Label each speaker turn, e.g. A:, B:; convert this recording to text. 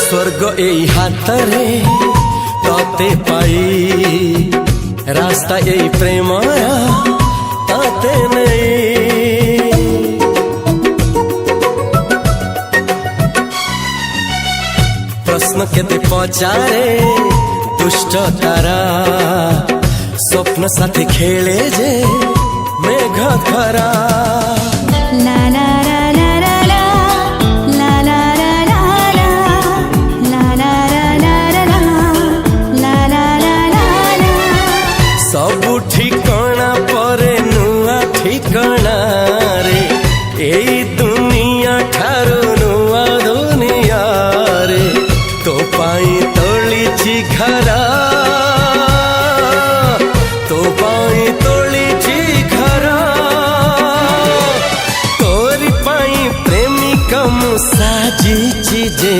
A: स्वर्ग एई हातरे तते पाई रास्ता एई प्रेमया तते नहीं। प्रश्न केते पचारे दुष्ट तारा स्वप्न साथी खेले जे मेघ खरा।
B: ला ला
A: सबु ठिकाना परे नुआ ठिकाना रे एई दुनिया ठारू नुआ दुनिया रे। तो पाई तोलिछि घरा तो पाई तोलिछि घरा तोरी पाई प्रेमिका मु साजिछि जे